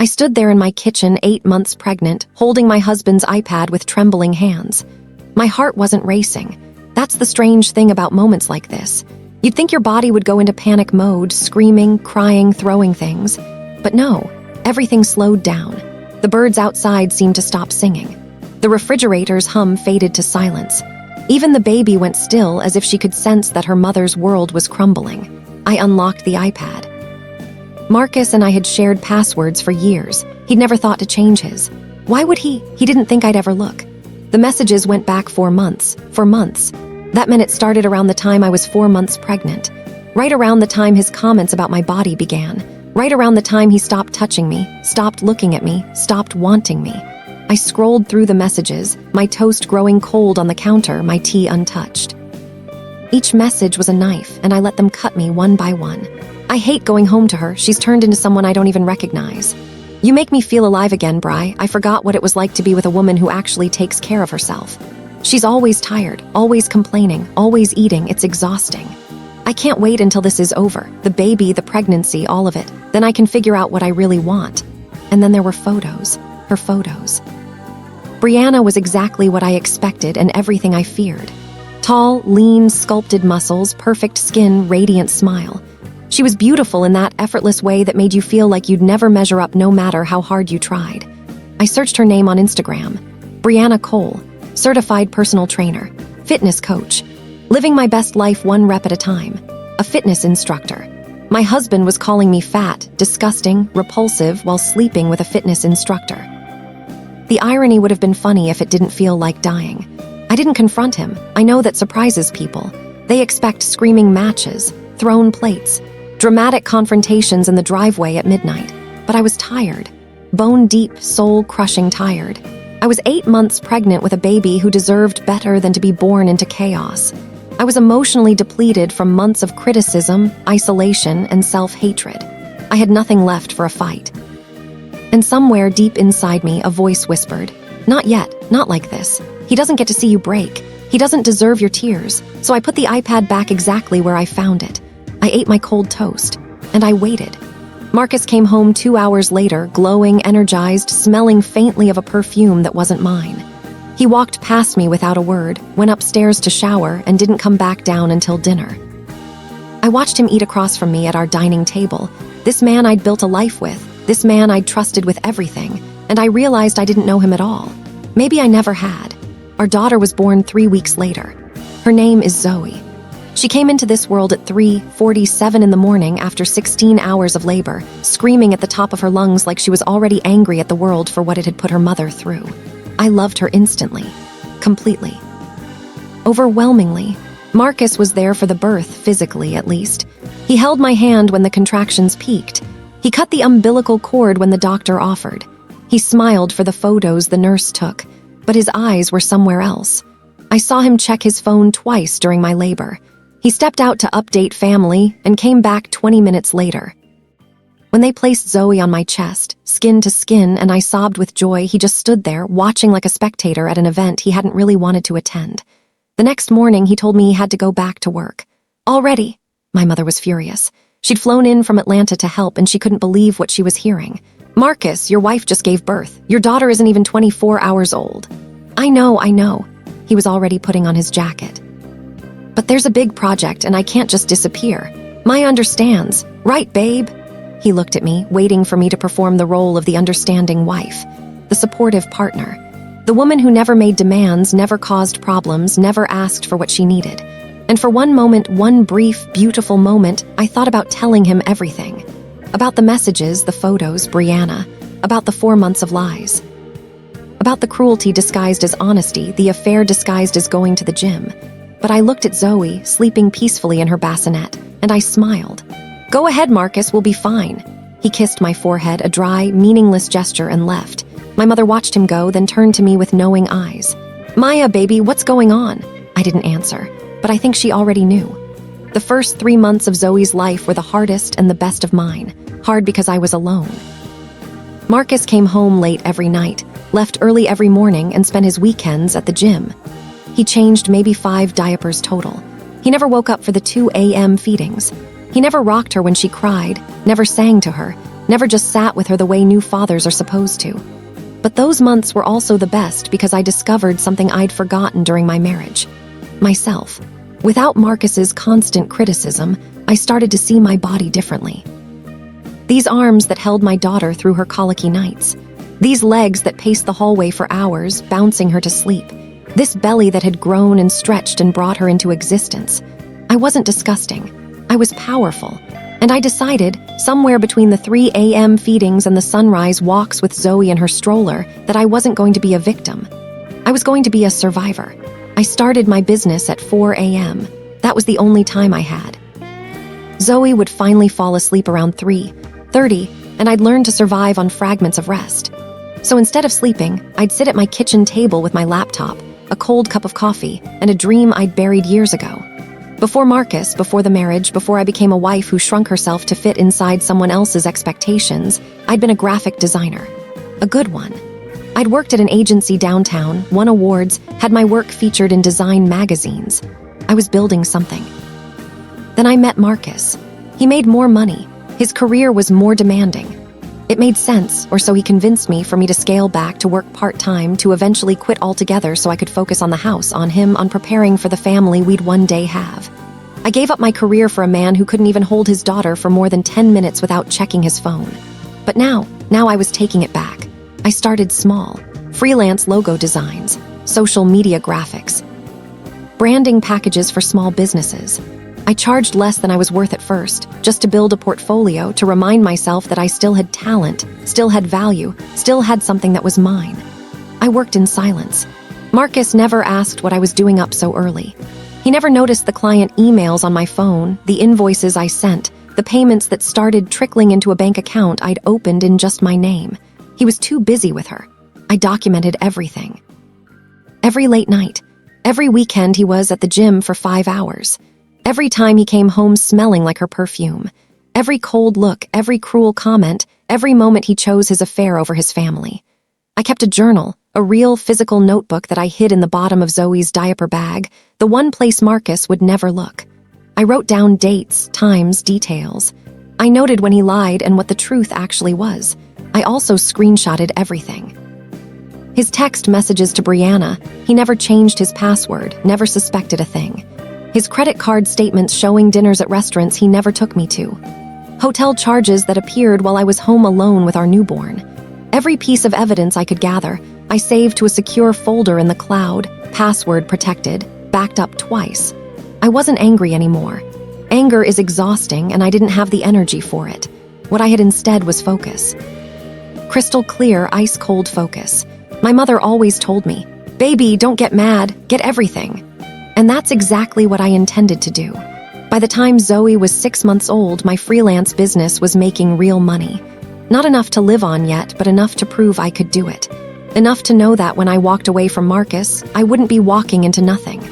stood there in my kitchen, 8 months pregnant, holding my husband's iPad with trembling hands. My heart wasn't racing. That's the strange thing about moments like this. You'd think your body would go into panic mode, screaming, crying, throwing things. But no, everything slowed down. The birds outside seemed to stop singing. The refrigerator's hum faded to silence. Even the baby went still, as if she could sense that her mother's world was crumbling. I unlocked the iPad. Marcus and I had shared passwords for years. He'd never thought to change his. Why would he? He didn't think I'd ever look. The messages went back 4 months. 4 months. That meant it started around the time I was 4 months pregnant. Right around the time his comments about my body began. Right around the time he stopped touching me, stopped looking at me, stopped wanting me. I scrolled through the messages, my toast growing cold on the counter, my tea untouched. Each message was a knife, and I let them cut me one by one. I hate going home to her. She's turned into someone I don't even recognize. You make me feel alive again, Bri. I forgot what it was like to be with a woman who actually takes care of herself. She's always tired, always complaining, always eating. It's exhausting. I can't wait until this is over. The baby, the pregnancy, all of it. Then I can figure out what I really want. And then there were photos. Her photos. Brianna was exactly what I expected and everything I feared. Tall, lean, sculpted muscles, perfect skin, radiant smile. She was beautiful in that effortless way that made you feel like you'd never measure up no matter how hard you tried. I searched her name on Instagram. Brianna Cole, certified personal trainer, fitness coach, living my best life 1 rep at a time, a fitness instructor. My husband was calling me fat, disgusting, repulsive while sleeping with a fitness instructor. The irony would have been funny if it didn't feel like dying. I didn't confront him. I know that surprises people. They expect screaming matches, thrown plates, dramatic confrontations in the driveway at midnight. But I was tired. Bone-deep, soul-crushing tired. I was 8 months pregnant with a baby who deserved better than to be born into chaos. I was emotionally depleted from months of criticism, isolation, and self-hatred. I had nothing left for a fight. And somewhere deep inside me, a voice whispered, "Not yet, not like this. He doesn't get to see you break. He doesn't deserve your tears." So I put the iPad back exactly where I found it. I ate my cold toast, and I waited. Marcus came home 2 hours later, glowing, energized, smelling faintly of a perfume that wasn't mine. He walked past me without a word, went upstairs to shower, and didn't come back down until dinner. I watched him eat across from me at our dining table. This man I'd built a life with, this man I'd trusted with everything, and I realized I didn't know him at all. Maybe I never had. Our daughter was born 3 weeks later. Her name is Zoe. She came into this world at 3:47 in the morning after 16 hours of labor, screaming at the top of her lungs like she was already angry at the world for what it had put her mother through. I loved her instantly, completely. Overwhelmingly. Marcus was there for the birth, physically at least. He held my hand when the contractions peaked. He cut the umbilical cord when the doctor offered. He smiled for the photos the nurse took, but his eyes were somewhere else. I saw him check his phone twice during my labor. He stepped out to update family and came back 20 minutes later. When they placed Zoe on my chest, skin to skin, and I sobbed with joy, he just stood there, watching like a spectator at an event he hadn't really wanted to attend. The next morning, he told me he had to go back to work. Already? My mother was furious. She'd flown in from Atlanta to help, and she couldn't believe what she was hearing. "Marcus, your wife just gave birth. Your daughter isn't even 24 hours old." I know. He was already putting on his jacket. "But there's a big project, and I can't just disappear. Maya understands. Right, babe?" He looked at me, waiting for me to perform the role of the understanding wife, the supportive partner, the woman who never made demands, never caused problems, never asked for what she needed. And for one moment, one brief, beautiful moment, I thought about telling him everything. About the messages, the photos, Brianna, about the 4 months of lies. About the cruelty disguised as honesty, the affair disguised as going to the gym. But I looked at Zoe, sleeping peacefully in her bassinet, and I smiled. "Go ahead, Marcus, we'll be fine." He kissed my forehead, a dry, meaningless gesture, and left. My mother watched him go, then turned to me with knowing eyes. "Maya, baby, what's going on?" I didn't answer, but I think she already knew. The first 3 months of Zoe's life were the hardest and the best of mine. Hard because I was alone. Marcus came home late every night, left early every morning, and spent his weekends at the gym. He changed maybe 5 diapers total. He never woke up for the 2 a.m. feedings. He never rocked her when she cried, never sang to her, never just sat with her the way new fathers are supposed to. But those months were also the best because I discovered something I'd forgotten during my marriage: myself. Without Marcus's constant criticism, I started to see my body differently. These arms that held my daughter through her colicky nights. These legs that paced the hallway for hours, bouncing her to sleep. This belly that had grown and stretched and brought her into existence. I wasn't disgusting. I was powerful. And I decided, somewhere between the 3 a.m. feedings and the sunrise walks with Zoe in her stroller, that I wasn't going to be a victim. I was going to be a survivor. I started my business at 4 a.m. That was the only time I had. Zoe would finally fall asleep around 3:30, and I'd learned to survive on fragments of rest. So instead of sleeping, I'd sit at my kitchen table with my laptop, a cold cup of coffee, and a dream I'd buried years ago. Before Marcus, before the marriage, before I became a wife who shrunk herself to fit inside someone else's expectations, I'd been a graphic designer. A good one. I'd worked at an agency downtown, won awards, had my work featured in design magazines. I was building something. Then I met Marcus. He made more money. His career was more demanding. It made sense, or so he convinced me, for me to scale back, to work part-time, to eventually quit altogether so I could focus on the house, on him, on preparing for the family we'd one day have. I gave up my career for a man who couldn't even hold his daughter for more than 10 minutes without checking his phone. But now I was taking it back. I started small. Freelance logo designs, social media graphics, branding packages for small businesses. I charged less than I was worth at first, just to build a portfolio, to remind myself that I still had talent, still had value, still had something that was mine. I worked in silence. Marcus never asked what I was doing up so early. He never noticed the client emails on my phone, the invoices I sent, the payments that started trickling into a bank account I'd opened in just my name. He was too busy with her. I documented everything. Every late night, every weekend he was at the gym for 5 hours. Every time he came home smelling like her perfume. Every cold look, every cruel comment, every moment he chose his affair over his family. I kept a journal, a real physical notebook that I hid in the bottom of Zoe's diaper bag, the one place Marcus would never look. I wrote down dates, times, details. I noted when he lied and what the truth actually was. I also screenshotted everything. His text messages to Brianna, he never changed his password, never suspected a thing. His credit card statements showing dinners at restaurants he never took me to. Hotel charges that appeared while I was home alone with our newborn. Every piece of evidence I could gather, I saved to a secure folder in the cloud, password protected, backed up twice. I wasn't angry anymore. Anger is exhausting, and I didn't have the energy for it. What I had instead was focus. Crystal clear, ice-cold focus. My mother always told me, "Baby, don't get mad, get everything." And that's exactly what I intended to do. By the time Zoe was 6 months old, my freelance business was making real money. Not enough to live on yet, but enough to prove I could do it. Enough to know that when I walked away from Marcus, I wouldn't be walking into nothing.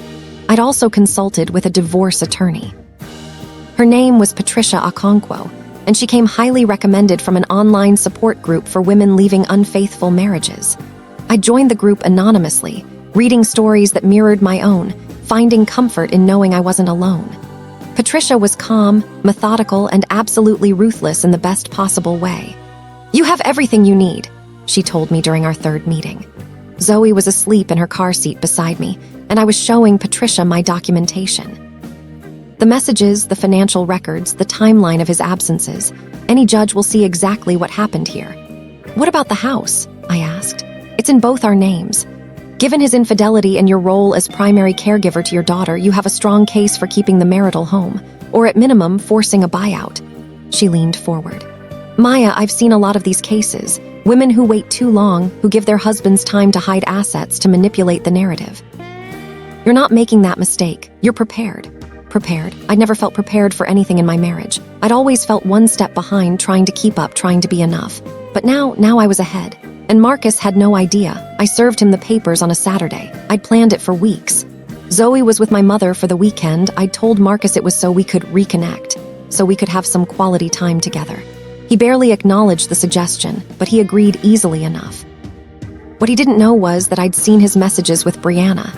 I'd also consulted with a divorce attorney. Her name was Patricia Okonkwo, and she came highly recommended from an online support group for women leaving unfaithful marriages. I joined the group anonymously, reading stories that mirrored my own, finding comfort in knowing I wasn't alone. Patricia was calm, methodical, and absolutely ruthless in the best possible way. "You have everything you need," she told me during our third meeting. Zoe was asleep in her car seat beside me, and I was showing Patricia my documentation. The messages, the financial records, the timeline of his absences. Any judge will see exactly what happened here. "What about the house?" I asked. "It's in both our names. Given his infidelity and your role as primary caregiver to your daughter, you have a strong case for keeping the marital home, or at minimum, forcing a buyout." She leaned forward. "Maya, I've seen a lot of these cases. Women who wait too long, who give their husbands time to hide assets to manipulate the narrative. You're not making that mistake. You're prepared." Prepared? I'd never felt prepared for anything in my marriage. I'd always felt one step behind, trying to keep up, trying to be enough. But now I was ahead. And Marcus had no idea. I served him the papers on a Saturday. I'd planned it for weeks. Zoe was with my mother for the weekend. I'd told Marcus it was so we could reconnect, so we could have some quality time together. He barely acknowledged the suggestion, but he agreed easily enough. What he didn't know was that I'd seen his messages with Brianna.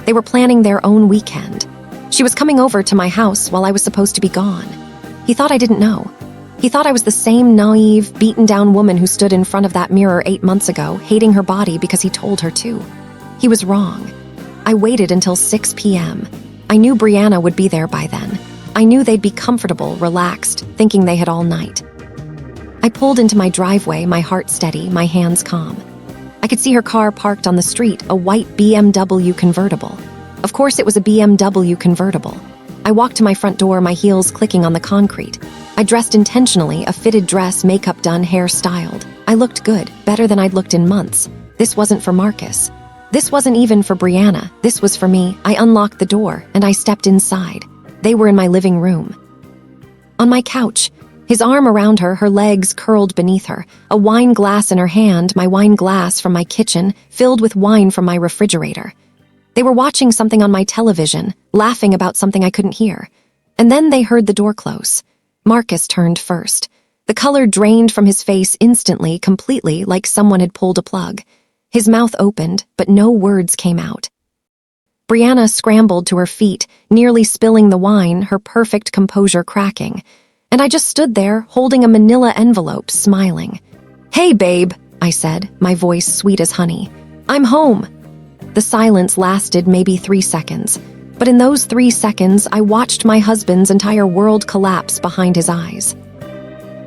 They were planning their own weekend. She was coming over to my house while I was supposed to be gone. He thought I didn't know. He thought I was the same naive, beaten-down woman who stood in front of that mirror 8 months ago, hating her body because he told her to. He was wrong. I waited until 6 p.m. I knew Brianna would be there by then. I knew they'd be comfortable, relaxed, thinking they had all night. I pulled into my driveway, my heart steady, my hands calm. I could see her car parked on the street, a white BMW convertible. Of course it was a BMW convertible. I walked to my front door, my heels clicking on the concrete. I dressed intentionally, a fitted dress, makeup done, hair styled. I looked good, better than I'd looked in months. This wasn't for Marcus. This wasn't even for Brianna. This was for me. I unlocked the door, and I stepped inside. They were in my living room. On my couch, his arm around her, her legs curled beneath her, a wine glass in her hand, my wine glass from my kitchen, filled with wine from my refrigerator. They were watching something on my television, laughing about something I couldn't hear. And then they heard the door close. Marcus turned first. The color drained from his face instantly, completely, like someone had pulled a plug. His mouth opened, but no words came out. Brianna scrambled to her feet, nearly spilling the wine, her perfect composure cracking. And I just stood there, holding a manila envelope, smiling. "Hey, babe," I said, my voice sweet as honey. "I'm home." The silence lasted maybe 3 seconds, but in those 3 seconds, I watched my husband's entire world collapse behind his eyes.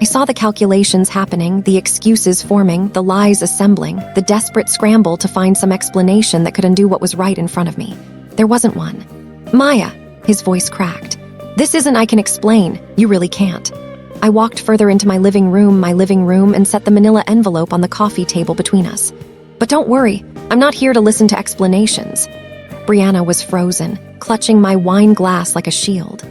I saw the calculations happening, the excuses forming, the lies assembling, the desperate scramble to find some explanation that could undo what was right in front of me. There wasn't one. "Maya," his voice cracked. "This isn't I can explain. You really can't." I walked further into my living room, and set the manila envelope on the coffee table between us. "But don't worry, I'm not here to listen to explanations." Brianna was frozen, clutching my wine glass like a shield.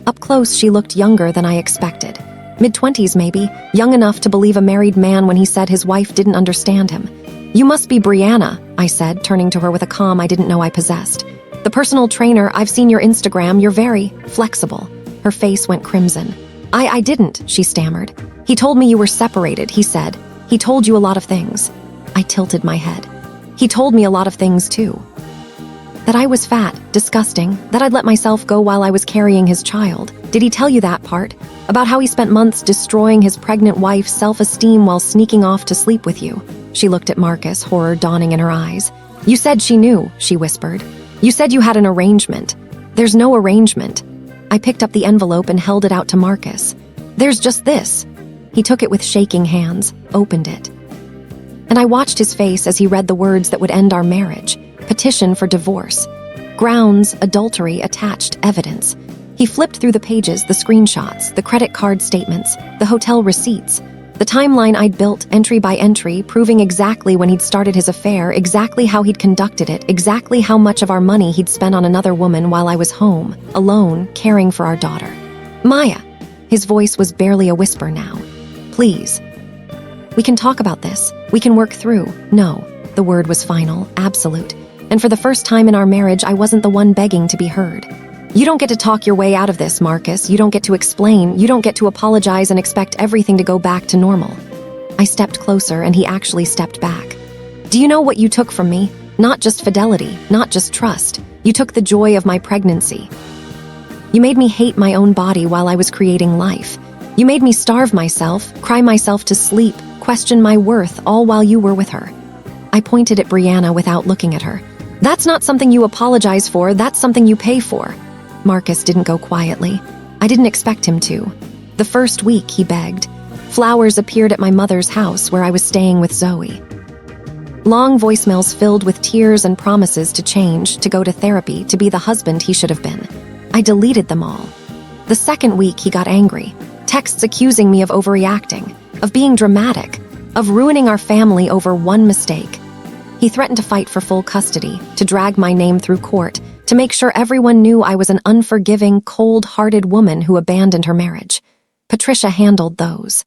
Up close, she looked younger than I expected. Mid-20s maybe, young enough to believe a married man when he said his wife didn't understand him. "You must be Brianna," I said, turning to her with a calm I didn't know I possessed. "The personal trainer, I've seen your Instagram, you're very flexible." Her face went crimson. I didn't," she stammered. "He told me you were separated," he said. "He told you a lot of things." I tilted my head. "He told me a lot of things, too. That I was fat, disgusting, that I'd let myself go while I was carrying his child. Did he tell you that part? About how he spent months destroying his pregnant wife's self-esteem while sneaking off to sleep with you?" She looked at Marcus, horror dawning in her eyes. "You said she knew," she whispered. "You said you had an arrangement." "There's no arrangement." I picked up the envelope and held it out to Marcus. "There's just this." He took it with shaking hands, opened it. And I watched his face as he read the words that would end our marriage. Petition for divorce. Grounds, adultery, attached, evidence. He flipped through the pages, the screenshots, the credit card statements, the hotel receipts, the timeline I'd built, entry by entry, proving exactly when he'd started his affair, exactly how he'd conducted it, exactly how much of our money he'd spent on another woman while I was home, alone, caring for our daughter. "Maya," his voice was barely a whisper now. "Please. We can talk about this. We can work through." No, the word was final, absolute. And for the first time in our marriage, I wasn't the one begging to be heard. "You don't get to talk your way out of this, Marcus. You don't get to explain. You don't get to apologize and expect everything to go back to normal." I stepped closer, and he actually stepped back. "Do you know what you took from me? Not just fidelity, not just trust. You took the joy of my pregnancy. You made me hate my own body while I was creating life. You made me starve myself, cry myself to sleep, question my worth, all while you were with her." I pointed at Brianna without looking at her. "That's not something you apologize for, that's something you pay for." Marcus didn't go quietly. I didn't expect him to. The first week, he begged. Flowers appeared at my mother's house where I was staying with Zoe. Long voicemails filled with tears and promises to change, to go to therapy, to be the husband he should have been. I deleted them all. The second week, he got angry. Texts accusing me of overreacting, of being dramatic, of ruining our family over one mistake. He threatened to fight for full custody, to drag my name through court, to make sure everyone knew I was an unforgiving, cold-hearted woman who abandoned her marriage. Patricia handled those.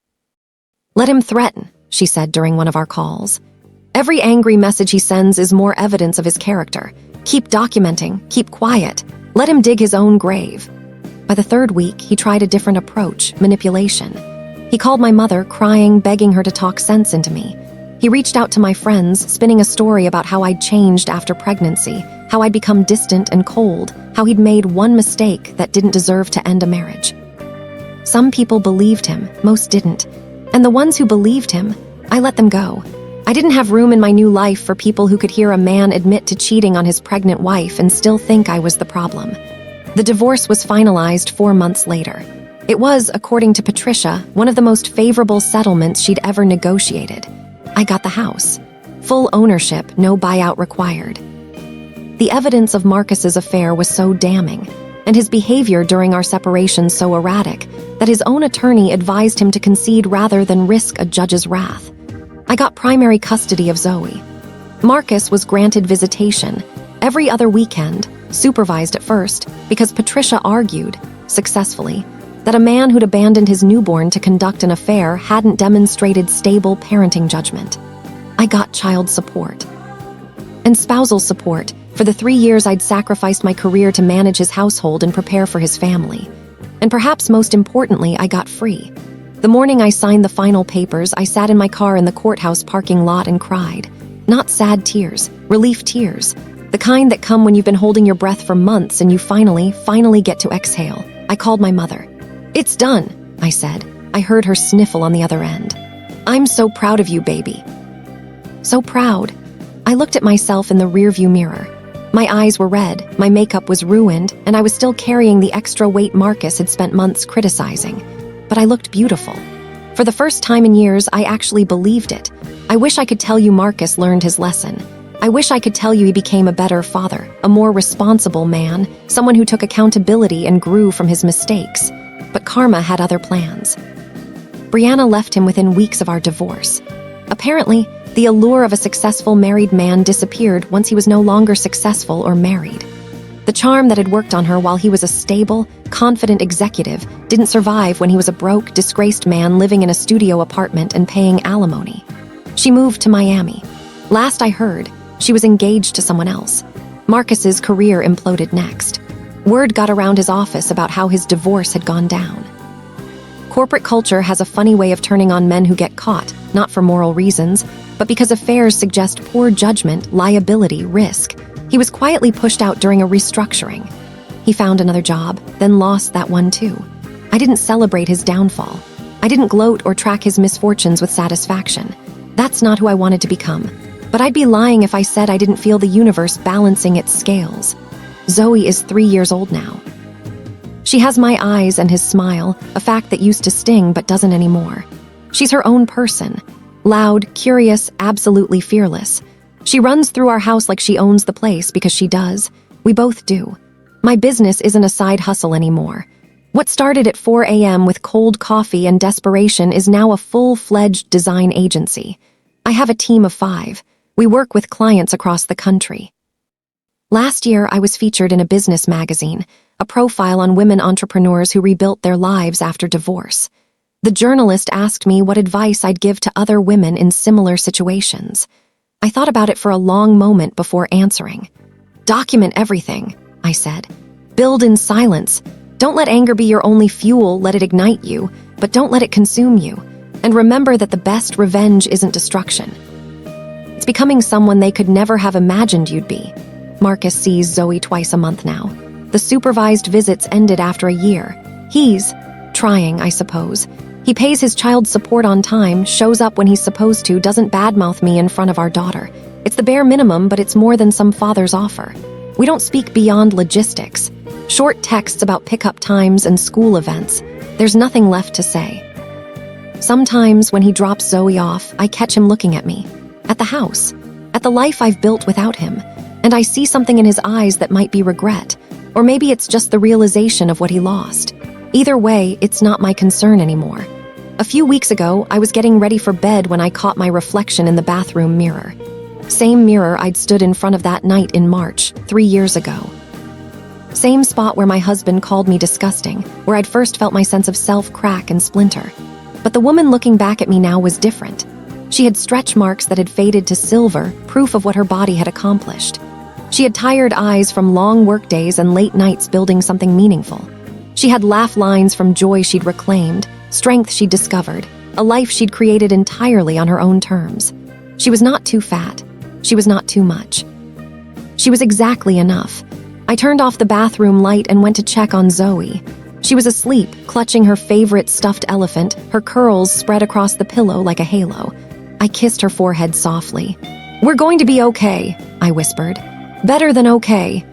"Let him threaten," she said during one of our calls. "Every angry message he sends is more evidence of his character. Keep documenting, keep quiet. Let him dig his own grave." By the third week, he tried a different approach, manipulation. He called my mother, crying, begging her to talk sense into me. He reached out to my friends, spinning a story about how I'd changed after pregnancy, how I'd become distant and cold, how he'd made one mistake that didn't deserve to end a marriage. Some people believed him, most didn't. And the ones who believed him, I let them go. I didn't have room in my new life for people who could hear a man admit to cheating on his pregnant wife and still think I was the problem. The divorce was finalized 4 months later. It was, according to Patricia, one of the most favorable settlements she'd ever negotiated. I got the house. Full ownership, no buyout required. The evidence of Marcus's affair was so damning, and his behavior during our separation so erratic, that his own attorney advised him to concede rather than risk a judge's wrath. I got primary custody of Zoe. Marcus was granted visitation every other weekend, supervised at first, because Patricia argued, successfully, that a man who'd abandoned his newborn to conduct an affair hadn't demonstrated stable parenting judgment. I got child support. And spousal support for the 3 years I'd sacrificed my career to manage his household and prepare for his family. And perhaps most importantly, I got free. The morning I signed the final papers, I sat in my car in the courthouse parking lot and cried. Not sad tears, relief tears. The kind that come when you've been holding your breath for months and you finally get to exhale. I called my mother. "It's done," I said. I heard her sniffle on the other end. "I'm so proud of you, baby." So proud. I looked at myself in the rearview mirror. My eyes were red, my makeup was ruined, and I was still carrying the extra weight Marcus had spent months criticizing. But I looked beautiful. For the first time in years, I actually believed it. I wish I could tell you Marcus learned his lesson. I wish I could tell you he became a better father, a more responsible man, someone who took accountability and grew from his mistakes. But karma had other plans. Brianna left him within weeks of our divorce. Apparently, the allure of a successful married man disappeared once he was no longer successful or married. The charm that had worked on her while he was a stable, confident executive didn't survive when he was a broke, disgraced man living in a studio apartment and paying alimony. She moved to Miami. Last I heard, she was engaged to someone else. Marcus's career imploded next. Word got around his office about how his divorce had gone down. Corporate culture has a funny way of turning on men who get caught, not for moral reasons, but because affairs suggest poor judgment, liability, risk. He was quietly pushed out during a restructuring. He found another job, then lost that one too. I didn't celebrate his downfall. I didn't gloat or track his misfortunes with satisfaction. That's not who I wanted to become. But I'd be lying if I said I didn't feel the universe balancing its scales. Zoe is 3 years old now. She has my eyes and his smile, a fact that used to sting but doesn't anymore. She's her own person. Loud, curious, absolutely fearless. She runs through our house like she owns the place because she does. We both do. My business isn't a side hustle anymore. What started at 4 a.m. with cold coffee and desperation is now a full-fledged design agency. I have a team of 5. We work with clients across the country. Last year, I was featured in a business magazine, a profile on women entrepreneurs who rebuilt their lives after divorce. The journalist asked me what advice I'd give to other women in similar situations. I thought about it for a long moment before answering. Document everything, I said. Build in silence. Don't let anger be your only fuel, let it ignite you, but don't let it consume you. And remember that the best revenge isn't destruction. It's becoming someone they could never have imagined you'd be. Marcus sees Zoe twice a month now. The supervised visits ended after a year. He's trying, I suppose. He pays his child support on time, shows up when he's supposed to, doesn't badmouth me in front of our daughter. It's the bare minimum, but it's more than some fathers offer. We don't speak beyond logistics. Short texts about pickup times and school events. There's nothing left to say. Sometimes when he drops Zoe off, I catch him looking at me. At the house. At the life I've built without him. And I see something in his eyes that might be regret. Or maybe it's just the realization of what he lost. Either way, it's not my concern anymore. A few weeks ago, I was getting ready for bed when I caught my reflection in the bathroom mirror. Same mirror I'd stood in front of that night in March, 3 years ago. Same spot where my husband called me disgusting, where I'd first felt my sense of self crack and splinter. But the woman looking back at me now was different. She had stretch marks that had faded to silver, proof of what her body had accomplished. She had tired eyes from long workdays and late nights building something meaningful. She had laugh lines from joy she'd reclaimed, strength she'd discovered, a life she'd created entirely on her own terms. She was not too fat. She was not too much. She was exactly enough. I turned off the bathroom light and went to check on Zoe. She was asleep, clutching her favorite stuffed elephant, her curls spread across the pillow like a halo. I kissed her forehead softly. "We're going to be okay," I whispered. "Better than okay."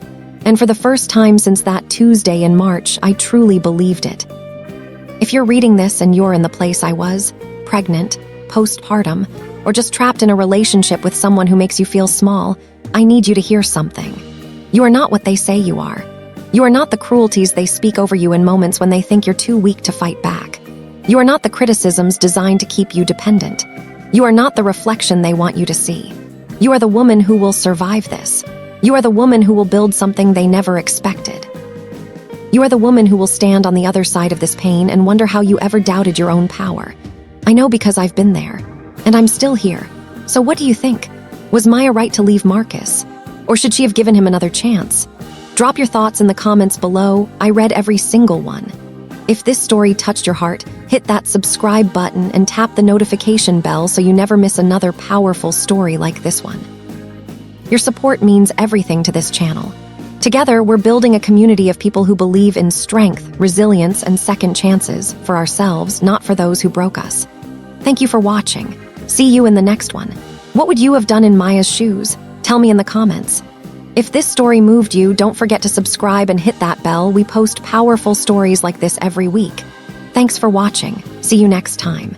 And for the first time since that Tuesday in March, I truly believed it. If you're reading this and you're in the place I was, pregnant, postpartum, or just trapped in a relationship with someone who makes you feel small, I need you to hear something. You are not what they say you are. You are not the cruelties they speak over you in moments when they think you're too weak to fight back. You are not the criticisms designed to keep you dependent. You are not the reflection they want you to see. You are the woman who will survive this. You are the woman who will build something they never expected. You are the woman who will stand on the other side of this pain and wonder how you ever doubted your own power. I know because I've been there, and I'm still here. So what do you think? Was Maya right to leave Marcus? Or should she have given him another chance? Drop your thoughts in the comments below. I read every single one. If this story touched your heart, hit that subscribe button and tap the notification bell so you never miss another powerful story like this one. Your support means everything to this channel. Together, we're building a community of people who believe in strength, resilience, and second chances for ourselves, not for those who broke us. Thank you for watching. See you in the next one. What would you have done in Maya's shoes? Tell me in the comments. If this story moved you, don't forget to subscribe and hit that bell. We post powerful stories like this every week. Thanks for watching. See you next time.